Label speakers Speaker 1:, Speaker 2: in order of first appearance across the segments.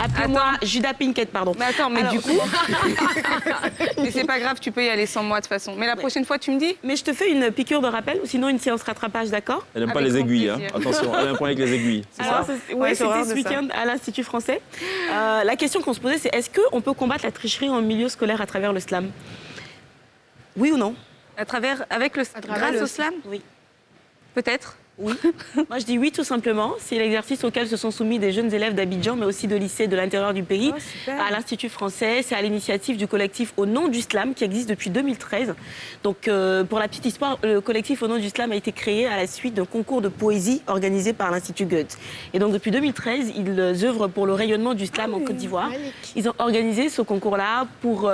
Speaker 1: Appelez-moi Judas Pinkett, pardon.
Speaker 2: Mais attends, mais
Speaker 1: Alors,
Speaker 2: du coup... mais c'est pas grave, tu peux y aller sans moi de toute façon. Mais la prochaine fois, tu me dis?
Speaker 1: Mais je te fais une piqûre de rappel ou sinon une séance rattrapage, d'accord?
Speaker 3: Elle n'aime pas
Speaker 2: Avec
Speaker 3: les
Speaker 2: grand
Speaker 3: aiguilles, hein.
Speaker 2: plaisir.
Speaker 3: Attention, elle a un problème avec les aiguilles, c'est
Speaker 1: Alors,
Speaker 3: ça?
Speaker 1: ouais,
Speaker 2: c'est horreur
Speaker 1: c'était
Speaker 2: de
Speaker 1: ce
Speaker 2: ça.
Speaker 1: week-end à l'Institut français. La question qu'on se posait, c'est est-ce qu'on peut combattre la tricherie en milieu scolaire à travers le slam? Oui ou non?
Speaker 2: Grâce au slam?
Speaker 1: Oui.
Speaker 2: Peut-être.
Speaker 1: Oui. Moi, je dis oui, tout simplement. C'est l'exercice auquel se sont soumis des jeunes élèves d'Abidjan, mais aussi de lycées de l'intérieur du pays,
Speaker 2: Oh, super.
Speaker 1: à l'Institut français. C'est à l'initiative du collectif Au nom du slam, qui existe depuis 2013. Donc, pour la petite histoire, le collectif Au nom du slam a été créé à la suite d'un concours de poésie organisé par l'Institut Goethe. Et donc, depuis 2013, ils œuvrent pour le rayonnement du slam en Côte d'Ivoire. Ils ont organisé ce concours-là pour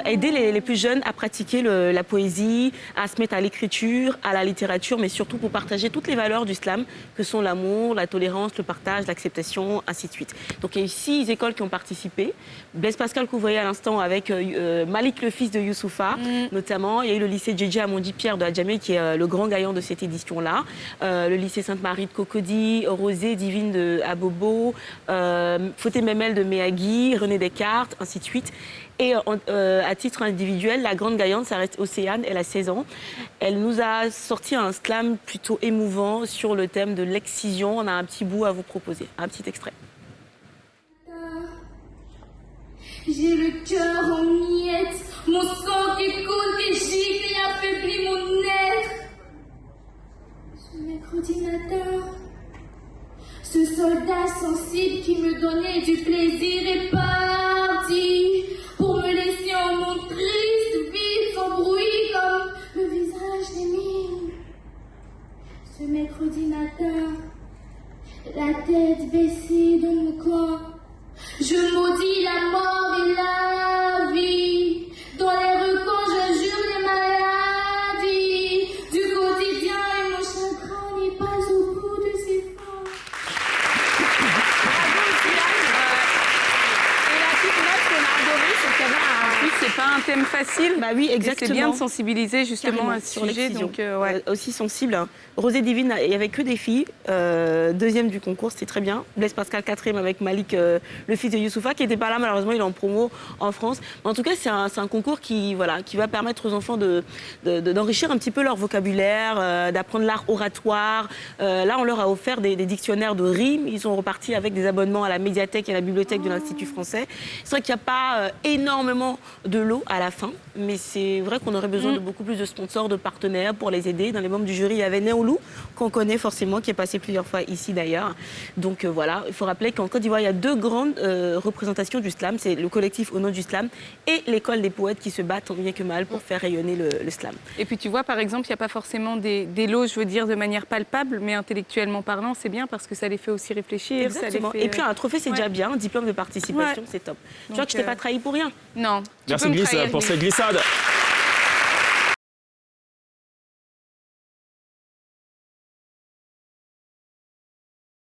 Speaker 1: aider les plus jeunes à pratiquer la poésie, à se mettre à l'écriture, à la littérature, mais surtout pour partager toutes les valeurs du slam, que sont l'amour, la tolérance, le partage, l'acceptation, ainsi de suite. Donc il y a eu 6 écoles qui ont participé. Blaise Pascal, que vous voyez à l'instant, avec Malik, le fils de Youssoufa, notamment. Il y a eu le lycée Djedje Amondi Pierre de Adjamé, qui est le grand gagnant de cette édition-là. Le lycée Sainte-Marie de Cocody, Rosée Divine de Abobo, Foté Memel de Méagui, René Descartes, ainsi de suite. Et à titre individuel, la grande gagnante, ça reste Océane, elle a 16 ans. Elle nous a sorti un slam plutôt émouvant sur le thème de l'excision. On a un petit bout à vous proposer, un petit extrait.
Speaker 4: J'ai le cœur en miettes, mon sang qui coule, qui gicle et affaiblit mon être. Ce mercredi matin, ce soldat sensible qui me donnait du plaisir est parti pour me laisser en monde triste, vide, sans bruit, comme le visage des mines. Ce mercredi matin, la tête baissée dans mon coin, je maudis la mort et la vie. Dans les rues quand je jure les maladies du quotidien et mon chagrin n'est pas au bout de ses fins.
Speaker 2: Et la petite note qu'on a adorée, c'est qu'il y avait en plus, c'est pas un thème facile.
Speaker 1: Bah oui,
Speaker 2: Et
Speaker 1: exactement.
Speaker 2: c'est bien de sensibiliser justement
Speaker 1: Carrément,
Speaker 2: à ce
Speaker 1: sur
Speaker 2: sujet.
Speaker 1: l'excision.
Speaker 2: Donc, ouais.
Speaker 1: Aussi sensible. Hein. Rosée Divine, il n'y avait que des filles. Deuxième du concours, c'était très bien. Blaise Pascal, quatrième avec Malik, le fils de Youssoufa, qui n'était pas là, malheureusement, il est en promo en France. Mais en tout cas, c'est un concours qui va permettre aux enfants d'enrichir un petit peu leur vocabulaire, d'apprendre l'art oratoire. Là, on leur a offert des dictionnaires de rimes. Ils sont repartis avec des abonnements à la médiathèque et à la bibliothèque de l'Institut français. C'est vrai qu'il n'y a pas énormément de lot à la fin, mais c'est vrai qu'on aurait besoin de beaucoup plus de sponsors, de partenaires pour les aider. Dans les membres du jury, il y avait Néoulou, qu'on connaît forcément, qui est passé plusieurs fois ici d'ailleurs. Donc voilà, il faut rappeler qu'en Côte d'Ivoire, il y a 2 grandes représentations du slam. C'est le collectif Au nom du slam et l'école des poètes qui se battent tant bien que mal pour faire rayonner le slam.
Speaker 2: Et puis tu vois, par exemple, il n'y a pas forcément des lots, je veux dire, de manière palpable, mais intellectuellement parlant, c'est bien parce que ça les fait aussi réfléchir.
Speaker 1: Exactement.
Speaker 2: Ça les fait,
Speaker 1: Et puis un trophée, c'est déjà bien. Un diplôme de participation, c'est top. Tu vois que je t'ai pas trahi pour rien.
Speaker 2: Non. Tu
Speaker 3: Merci
Speaker 2: peux me
Speaker 3: Glissa
Speaker 2: trahir,
Speaker 3: pour
Speaker 2: Glisse.
Speaker 3: cette glissade.